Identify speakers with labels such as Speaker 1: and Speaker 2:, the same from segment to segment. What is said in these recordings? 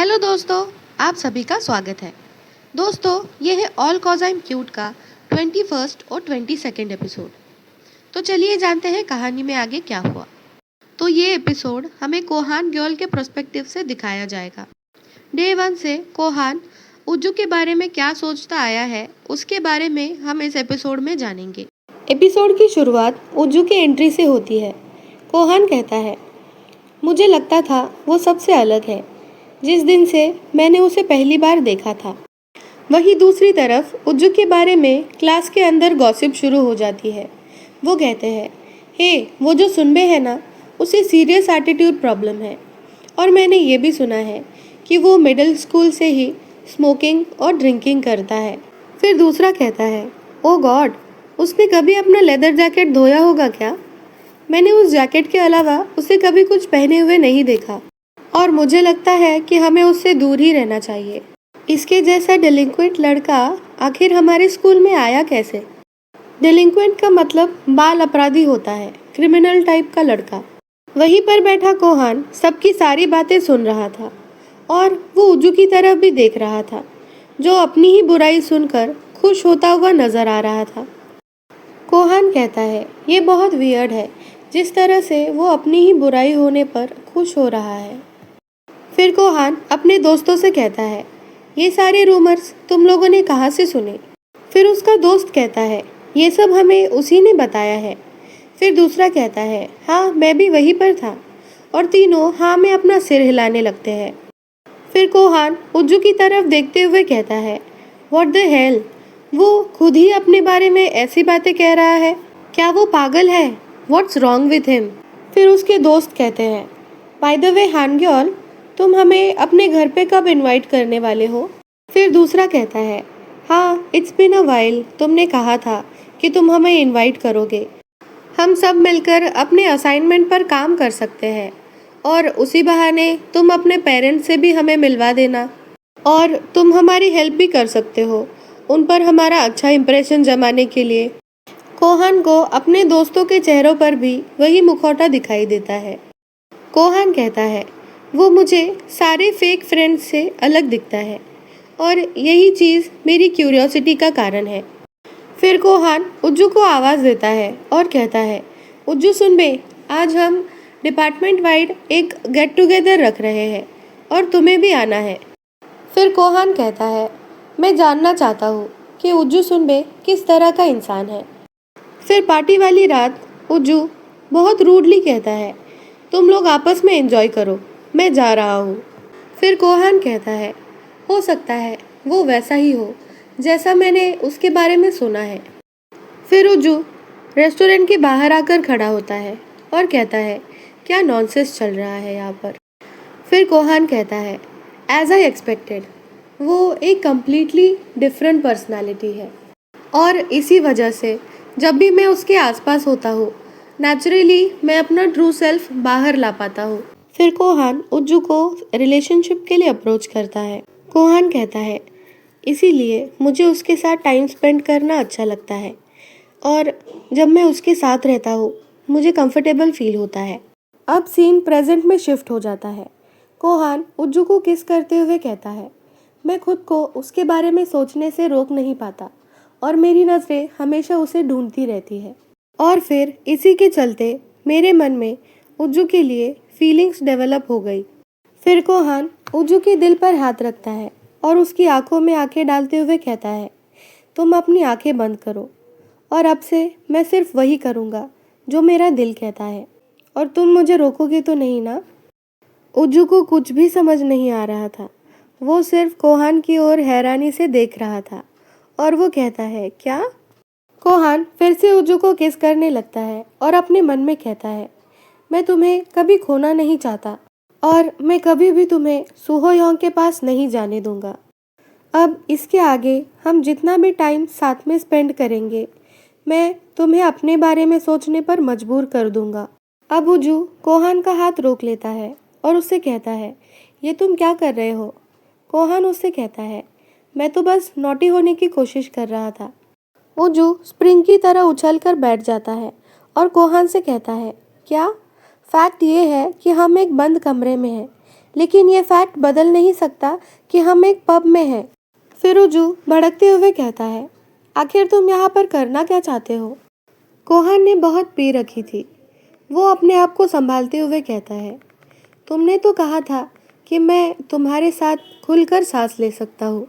Speaker 1: Hello दोस्तों, आप सभी का स्वागत है। दोस्तों, ये है all cause I am cute का 21st और 22nd एपिसोड। तो चलिए जानते हैं कहानी में आगे क्या हुआ। तो ये एपिसोड हमें कोहान गर्ल के पर्सपेक्टिव से दिखाया जाएगा। डे 1 से कोहान उज्जू के बारे में क्या सोचता आया है, उसके बारे में हम इस एपिसोड में जानेंगे। एपिसोड की शुरुआत उज्जू की एंट्री से होती है। कोहान कहता है, मुझे लगता था वो सबसे अलग है जिस दिन से मैंने उसे पहली बार देखा था। वहीं दूसरी तरफ उज्जू के बारे में क्लास के अंदर गॉसिप शुरू हो जाती है। वो कहते हैं, हे वो जो सुनबे है ना, उसे सीरियस एटीट्यूड प्रॉब्लम है और मैंने ये भी सुना है कि वो मिडिल स्कूल से ही स्मोकिंग और ड्रिंकिंग करता है। फिर दूसरा कहता है, ओ गॉड, उसने कभी अपना लेदर जैकेट धोया होगा क्या? मैंने उस जैकेट के अलावा उसे कभी कुछ पहने हुए नहीं देखा और मुझे लगता है कि हमें उससे दूर ही रहना चाहिए। इसके जैसा डेलिंक्वेंट लड़का आखिर हमारे स्कूल में आया कैसे? डेलिंक्वेंट का मतलब बाल अपराधी होता है, क्रिमिनल टाइप का लड़का। वहीं पर बैठा कोहान सबकी सारी बातें सुन रहा था और वो उज्जू की तरफ भी देख रहा था, जो अपनी ही बुराई सुनकर खुश होता हुआ नजर आ रहा था। कोहान कहता है, ये बहुत वियर्ड है जिस तरह से वो अपनी ही बुराई होने पर खुश हो रहा है। फिर कोहान अपने दोस्तों से कहता है, ये सारे रूमर्स तुम लोगों ने कहाँ से सुने? फिर उसका दोस्त कहता है, ये सब हमें उसी ने बताया है। फिर दूसरा कहता है, हाँ मैं भी वहीं पर था। और तीनों हाँ में अपना सिर हिलाने लगते हैं। फिर कोहान उज्जू की तरफ देखते हुए कहता है, व्हाट द हेल, वो खुद ही अपने बारे में ऐसी बातें कह रहा है। क्या वो पागल है? What's wrong with him? फिर उसके दोस्त कहते हैं, बाय द वे हानग्योल, तुम हमें अपने घर पे कब इनवाइट करने वाले हो? फिर दूसरा कहता है, हाँ इट्स बीन अ वाइल, तुमने कहा था कि तुम हमें इनवाइट करोगे। हम सब मिलकर अपने असाइनमेंट पर काम कर सकते हैं और उसी बहाने तुम अपने पेरेंट्स से भी हमें मिलवा देना और तुम हमारी हेल्प भी कर सकते हो उन पर हमारा अच्छा इंप्रेशन जमाने के लिए। कोहान को अपने दोस्तों के चेहरों पर भी वही मुखौटा दिखाई देता है। कोहान कहता है, वो मुझे सारे फेक फ्रेंड्स से अलग दिखता है और यही चीज़ मेरी क्यूरियोसिटी का कारण है। फिर कोहान उज्जू को आवाज़ देता है और कहता है, उज्जू सुन बे, आज हम डिपार्टमेंट वाइड एक गेट टुगेदर रख रहे हैं और तुम्हें भी आना है। फिर कोहान कहता है, मैं जानना चाहता हूँ कि उज्जू सुनबे किस तरह का इंसान है। फिर पार्टी वाली रात उज्जू बहुत रूडली कहता है, तुम लोग आपस में एंजॉय करो, मैं जा रहा हूँ। फिर कोहान कहता है, हो सकता है वो वैसा ही हो जैसा मैंने उसके बारे में सुना है। फिर उज्जू रेस्टोरेंट के बाहर आकर खड़ा होता है और कहता है, क्या नॉनसेंस चल रहा है यहाँ पर। फिर कोहान कहता है, एज आई एक्सपेक्टेड, वो एक कम्प्लीटली डिफरेंट पर्सनालिटी है और इसी वजह से जब भी मैं उसके आसपास होता हूँ, नेचुरली मैं अपना ट्रू सेल्फ बाहर ला पाता हूँ। फिर कोहान उज्जू को रिलेशनशिप के लिए अप्रोच करता है। कोहान कहता है, इसीलिए मुझे उसके साथ टाइम स्पेंड करना अच्छा लगता है और जब मैं उसके साथ रहता हूँ मुझे कंफर्टेबल फील होता है। अब सीन प्रेजेंट में शिफ्ट हो जाता है। कोहान उज्जू को किस करते हुए कहता है, मैं खुद को उसके बारे में सोचने से रोक नहीं पाता और मेरी नज़रें हमेशा उसे ढूंढती रहती है। और फिर इसी के चलते मेरे मन में उज्जू के लिए फीलिंग्स डेवलप हो गई। फिर कोहान उज्जू के दिल पर हाथ रखता है और उसकी आंखों में आंखें डालते हुए कहता है, तुम अपनी आंखें बंद करो और अब से मैं सिर्फ वही करूँगा जो मेरा दिल कहता है और तुम मुझे रोकोगे तो नहीं ना? उज्जू को कुछ भी समझ नहीं आ रहा था। वो सिर्फ कोहान की ओर हैरानी से देख रहा था और वो कहता है, क्या? कोहान फिर से उज्जू को किस करने लगता है और अपने मन में कहता है, मैं तुम्हें कभी खोना नहीं चाहता और मैं कभी भी तुम्हें सुहोयोंग के पास नहीं जाने दूंगा। अब इसके आगे हम जितना भी टाइम साथ में स्पेंड करेंगे, मैं तुम्हें अपने बारे में सोचने पर मजबूर कर दूंगा। अब उज्जू कोहान का हाथ रोक लेता है और उससे कहता है, ये तुम क्या कर रहे हो? कोहान उससे कहता है, मैं तो बस नॉटी होने की कोशिश कर रहा था। उज्जू स्प्रिंग की तरह उछलकर बैठ जाता है और कोहान से कहता है, क्या? फैक्ट ये है कि हम एक बंद कमरे में हैं, लेकिन ये फैक्ट बदल नहीं सकता कि हम एक पब में हैं। फिर उजू भड़कते हुए कहता है, आखिर तुम यहाँ पर करना क्या चाहते हो? कोहान ने बहुत पी रखी थी। वो अपने आप को संभालते हुए कहता है, तुमने तो कहा था कि मैं तुम्हारे साथ खुलकर सांस ले सकता हूँ,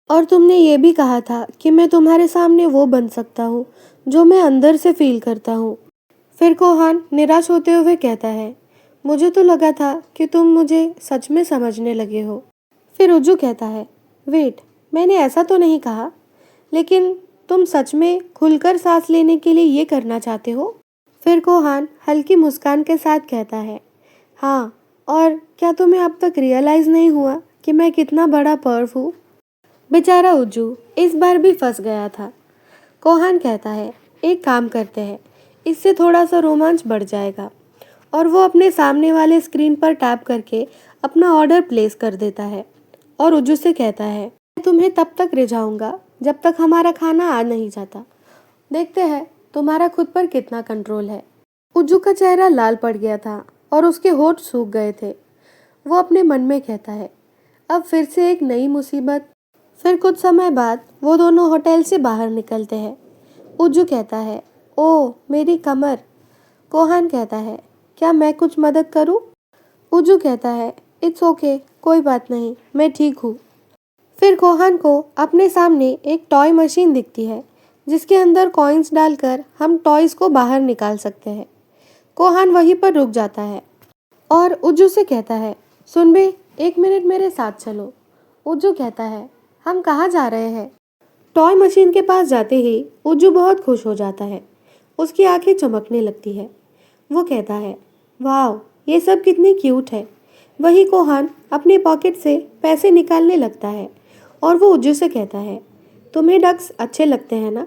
Speaker 1: और तुमने ये भी कहा था कि मैं तुम्हारे सामने वो बन सकता हूँ जो मैं अंदर से फील करता हूँ। फिर कोहान निराश होते हुए कहता है, मुझे तो लगा था कि तुम मुझे सच में समझने लगे हो। फिर उज्जू कहता है, वेट, मैंने ऐसा तो नहीं कहा, लेकिन तुम सच में खुलकर सांस लेने के लिए ये करना चाहते हो? फिर कोहान हल्की मुस्कान के साथ कहता है, हाँ, और क्या तुम्हें अब तक रियलाइज़ नहीं हुआ कि मैं कितना बड़ा पर्व हूँ? बेचारा उज्जू इस बार भी फंस गया था। कोहान कहता है, एक काम करते हैं, इससे थोड़ा सा रोमांच बढ़ जाएगा। और वो अपने सामने वाले स्क्रीन पर टैप करके अपना ऑर्डर प्लेस कर देता है और उज्जू से कहता है, मैं तुम्हें तब तक रिझाऊंगा जब तक हमारा खाना आ नहीं जाता। देखते हैं तुम्हारा खुद पर कितना कंट्रोल है। उज्जू का चेहरा लाल पड़ गया था और उसके होंठ सूख गए थे। वो अपने मन में कहता है, अब फिर से एक नई मुसीबत। फिर कुछ समय बाद वो दोनों होटल से बाहर निकलते हैं। उज्जू कहता है, ओह मेरी कमर। कोहान कहता है, क्या मैं कुछ मदद करूं? उज्जू कहता है, इट्स ओके, कोई बात नहीं, मैं ठीक हूँ। फिर कोहान को अपने सामने एक टॉय मशीन दिखती है जिसके अंदर कॉइन्स डालकर हम टॉयज को बाहर निकाल सकते हैं। कोहान वहीं पर रुक जाता है और उज्जू से कहता है, सुन बे, एक मिनट मेरे साथ चलो। उज्जू कहता है, हम कहाँ जा रहे हैं? टॉय मशीन के पास जाते ही उज्जू बहुत खुश हो जाता है। उसकी आंखें चमकने लगती है। वो कहता है, वाह, ये सब कितनी क्यूट है। वही कोहान अपने पॉकेट से पैसे निकालने लगता है और वो उज्जू से कहता है, तुम्हें डक्स अच्छे लगते हैं ना?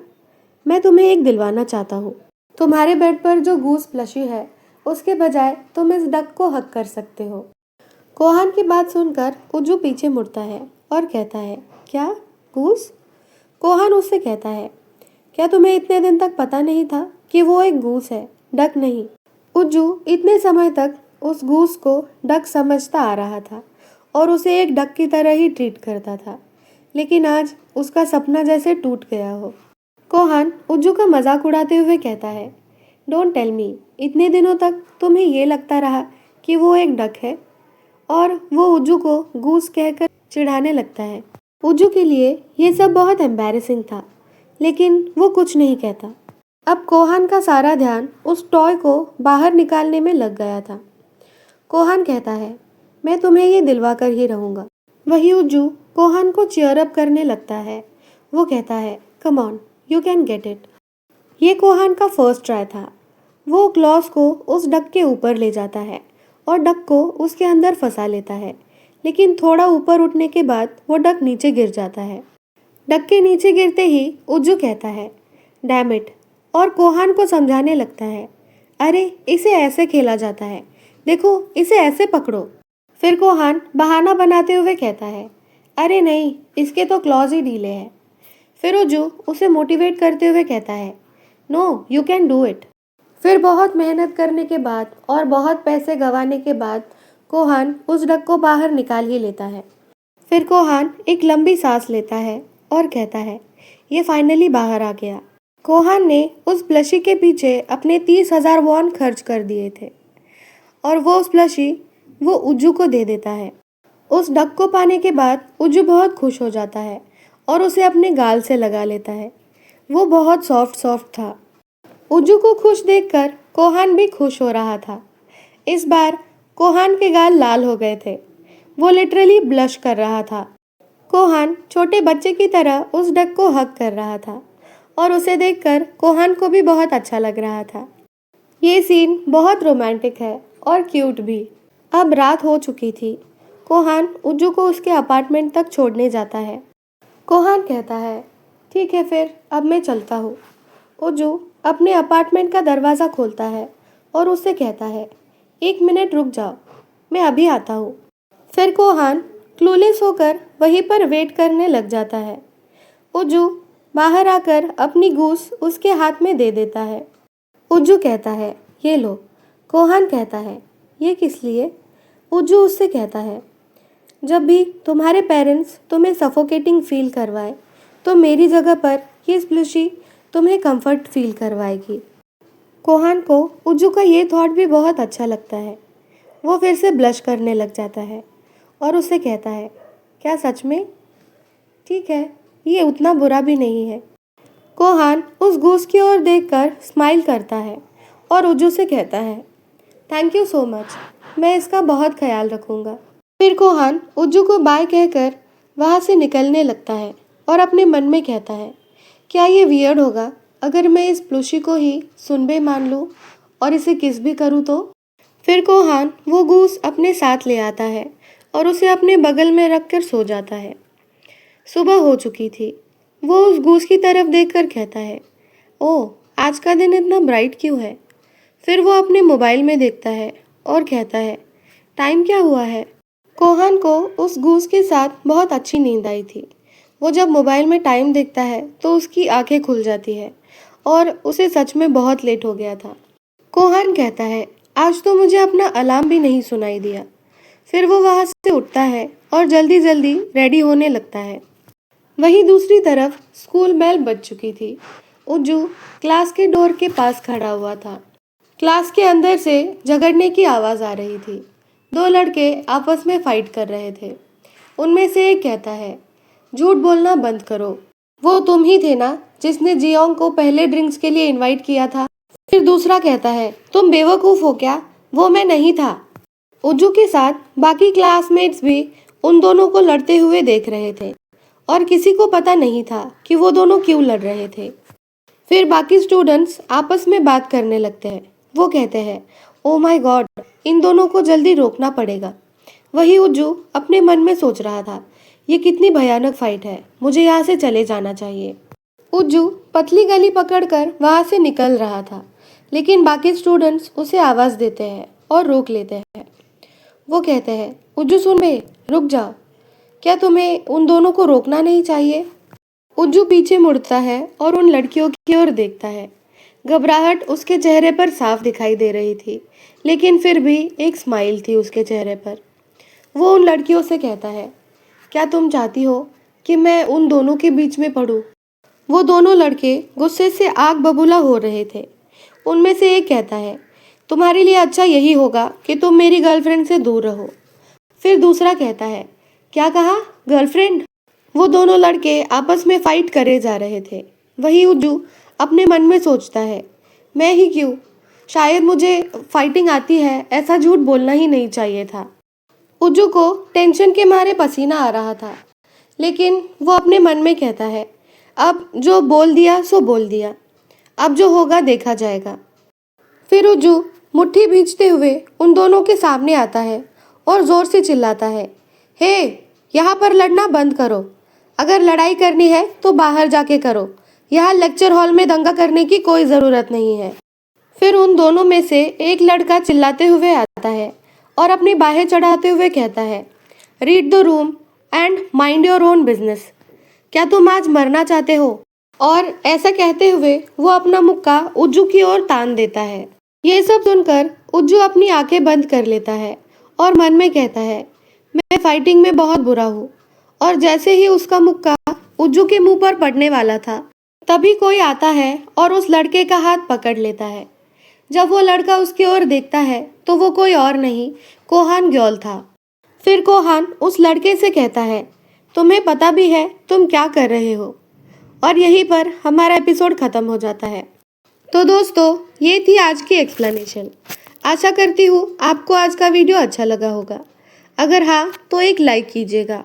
Speaker 1: मैं तुम्हें एक दिलवाना चाहता हूँ। तुम्हारे बेड पर जो गूस प्लशी है उसके बजाय तुम इस डक को हक कर सकते हो। कोहान की बात सुनकर उज्जू पीछे मुड़ता है और कहता है, क्या गूस? कोहान उससे कहता है, क्या तुम्हें इतने दिन तक पता नहीं था कि वो एक गूस है, डक नहीं? उज्जू इतने समय तक उस गूस को डक समझता आ रहा था और उसे एक डक की तरह ही ट्रीट करता था, लेकिन आज उसका सपना जैसे टूट गया हो। कोहान उज्जू का मजाक उड़ाते हुए कहता है, डोंट टेल मी, इतने दिनों तक तुम्हें ये लगता रहा कि वो एक डक है? और वो उज्जू को गूस कहकर चिढ़ाने लगता है। उज्जू के लिए ये सब बहुत एम्बैरेसिंग था, लेकिन वो कुछ नहीं कहता। अब कोहान का सारा ध्यान उस टॉय को बाहर निकालने में लग गया था। कोहान कहता है, मैं तुम्हें ये दिलवा कर ही रहूँगा। वही उज्जू कोहान को चीयर अप करने लगता है। वो कहता है, come on, you can get it. ये कोहान का फर्स्ट ट्राई था। वो क्लॉस को उस डक के ऊपर ले जाता है और डक को उसके अंदर फंसा लेता है, लेकिन थोड़ा ऊपर उठने के बाद वो डक नीचे गिर जाता है। डक के नीचे गिरते ही उज्जू कहता है, डैम इट, और कोहान को समझाने लगता है, अरे इसे ऐसे खेला जाता है, देखो इसे ऐसे पकड़ो। फिर कोहान बहाना बनाते हुए कहता है, अरे नहीं, इसके तो क्लॉज ही ढीले हैं। फिर उज्जू उसे मोटिवेट करते हुए कहता है, no, you can do it. फिर बहुत मेहनत करने के बाद और बहुत पैसे गंवाने के बाद कोहान उस डक को बाहर निकाल ही लेता है। फिर कोहान एक लंबी सांस लेता है और कहता है, ये फाइनली बाहर आ गया। कोहान ने उस प्लशी के पीछे अपने 30,000 वॉन खर्च कर दिए थे और वो उस प्लशी वो उज्जू को दे देता है। उस डक को पाने के बाद उज्जू बहुत खुश हो जाता है और उसे अपने गाल से लगा लेता है। वो बहुत सॉफ्ट सॉफ्ट था। उज्जू को खुश देखकर कोहान भी खुश हो रहा था। इस बार कोहान के गाल लाल हो गए थे। वो लिटरली ब्लश कर रहा था। कोहान छोटे बच्चे की तरह उस डक को हग कर रहा था और उसे देखकर कोहान को भी बहुत अच्छा लग रहा था। ये सीन बहुत रोमांटिक है और क्यूट भी। अब रात हो चुकी थी। कोहान उज्जू को उसके अपार्टमेंट तक छोड़ने जाता है। कोहान कहता है, ठीक है फिर, अब मैं चलता हूँ। उज्जू अपने अपार्टमेंट का दरवाज़ा खोलता है और उससे कहता है, एक मिनट रुक जाओ, मैं अभी आता हूँ। फिर कोहान क्लूलेस होकर वहीं पर वेट करने लग जाता है। उज्जू बाहर आकर अपनी गूस उसके हाथ में दे देता है। उज्जू कहता है, ये लो। कोहान कहता है, ये किस लिए? उज्जू उससे कहता है, जब भी तुम्हारे पेरेंट्स तुम्हें सफोकेटिंग फील करवाए तो मेरी जगह पर ये स्प्लशी तुम्हें कंफर्ट फील करवाएगी। कोहान को उज्जू का ये थॉट भी बहुत अच्छा लगता है। वो फिर से ब्लश करने लग जाता है और उससे कहता है, क्या सच में? ठीक है, ये उतना बुरा भी नहीं है। कोहान उस गूस की ओर देखकर स्माइल करता है और उज्जू से कहता है, थैंक यू सो मच, मैं इसका बहुत ख्याल रखूँगा। फिर कोहान उज्जू को बाय कहकर वहाँ से निकलने लगता है और अपने मन में कहता है, क्या ये वियर्ड होगा अगर मैं इस प्लूशी को ही सुनबे मान लूँ और इसे किस भी करूँ तो? फिर कोहान वो गूस अपने साथ ले आता है और उसे अपने बगल में रख कर सो जाता है। सुबह हो चुकी थी। वो उस गूस की तरफ देखकर कहता है, ओह, आज का दिन इतना ब्राइट क्यों है? फिर वो अपने मोबाइल में देखता है और कहता है, टाइम क्या हुआ है? कोहान को उस गूस के साथ बहुत अच्छी नींद आई थी। वो जब मोबाइल में टाइम देखता है तो उसकी आंखें खुल जाती है और उसे सच में बहुत लेट हो गया था। कोहान कहता है, आज तो मुझे अपना अलार्म भी नहीं सुनाई दिया। फिर वो वहाँ से उठता है और जल्दी जल्दी रेडी होने लगता है। वहीं दूसरी तरफ स्कूल बेल बज चुकी थी। उज्जू क्लास के डोर के पास खड़ा हुआ था। क्लास के अंदर से झगड़ने की आवाज़ आ रही थी। दो लड़के आपस में फाइट कर रहे थे। उनमें से एक कहता है, झूठ बोलना बंद करो, वो तुम ही थे ना जिसने जियोंग को पहले ड्रिंक्स के लिए इनवाइट किया था। फिर दूसरा कहता है, तुम बेवकूफ़ हो क्या, वो मैं नहीं था। उज्जू के साथ बाकी क्लासमेट्स भी उन दोनों को लड़ते हुए देख रहे थे और किसी को पता नहीं था कि वो दोनों क्यों लड़ रहे थे। फिर बाकी स्टूडेंट्स आपस में बात करने लगते हैं। वो कहते हैं, ओ माय गॉड, इन दोनों को जल्दी रोकना पड़ेगा। वही उज्जू अपने मन में सोच रहा था, ये कितनी भयानक फाइट है, मुझे यहाँ से चले जाना चाहिए। उज्जू पतली गली पकड़कर वहाँ से निकल रहा था, लेकिन बाकी स्टूडेंट्स उसे आवाज़ देते हैं और रोक लेते हैं। वो कहते हैं, उज्जू सुन बे, रुक जाओ, क्या तुम्हें उन दोनों को रोकना नहीं चाहिए? उज्जू पीछे मुड़ता है और उन लड़कियों की ओर देखता है। घबराहट उसके चेहरे पर साफ दिखाई दे रही थी, लेकिन फिर भी एक स्माइल थी उसके चेहरे पर। वो उन लड़कियों से कहता है, क्या तुम चाहती हो कि मैं उन दोनों के बीच में पड़ूं? वो दोनों लड़के गुस्से से आग बबूला हो रहे थे। उनमें से एक कहता है, तुम्हारे लिए अच्छा यही होगा कि तुम मेरी गर्लफ्रेंड से दूर रहो। फिर दूसरा कहता है, क्या कहा, गर्लफ्रेंड? वो दोनों लड़के आपस में फाइट करे जा रहे थे। वही उज्जू अपने मन में सोचता है, मैं ही क्यों, शायद मुझे फाइटिंग आती है, ऐसा झूठ बोलना ही नहीं चाहिए था। उज्जू को टेंशन के मारे पसीना आ रहा था, लेकिन वो अपने मन में कहता है, अब जो बोल दिया सो बोल दिया, अब जो होगा देखा जाएगा। फिर उज्जू मुट्ठी भींचते हुए उन दोनों के सामने आता है और जोर से चिल्लाता है, हे, यहाँ पर लड़ना बंद करो। अगर लड़ाई करनी है तो बाहर जाके करो, यहाँ लेक्चर हॉल में दंगा करने की कोई ज़रूरत नहीं है। फिर उन दोनों में से एक लड़का चिल्लाते हुए आता है और अपनी बाहें चढ़ाते हुए कहता है, read the room and mind your own business. क्या तुम आज मरना चाहते हो? और ऐसा कहते हुए वो अपना मुक्का उज्जू की ओर तान देता है। ये सब सुनकर उज्जू अपनी आंखें बंद कर लेता है और मन में कहता है, मैं फाइटिंग में बहुत बुरा हूँ। और जैसे ही उसका मुक्का उज्जू के मुंह पर पड़ने वाला था, तभी कोई आता है और उस लड़के का हाथ पकड़ लेता है। जब वो लड़का उसकी ओर देखता है तो वो कोई और नहीं, कोहान ग्योल था। फिर कोहान उस लड़के से कहता है, तुम्हें पता भी है तुम क्या कर रहे हो? और यहीं पर हमारा एपिसोड ख़त्म हो जाता है। तो दोस्तों, ये थी आज की एक्सप्लेनेशन। आशा करती हूँ आपको आज का वीडियो अच्छा लगा होगा। अगर हाँ तो एक लाइक कीजिएगा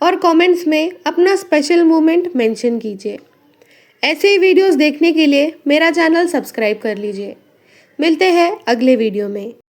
Speaker 1: और कमेंट्स में अपना स्पेशल मोमेंट मेंशन कीजिए। ऐसे ही वीडियोस देखने के लिए मेरा चैनल सब्सक्राइब कर लीजिए। मिलते हैं अगले वीडियो में।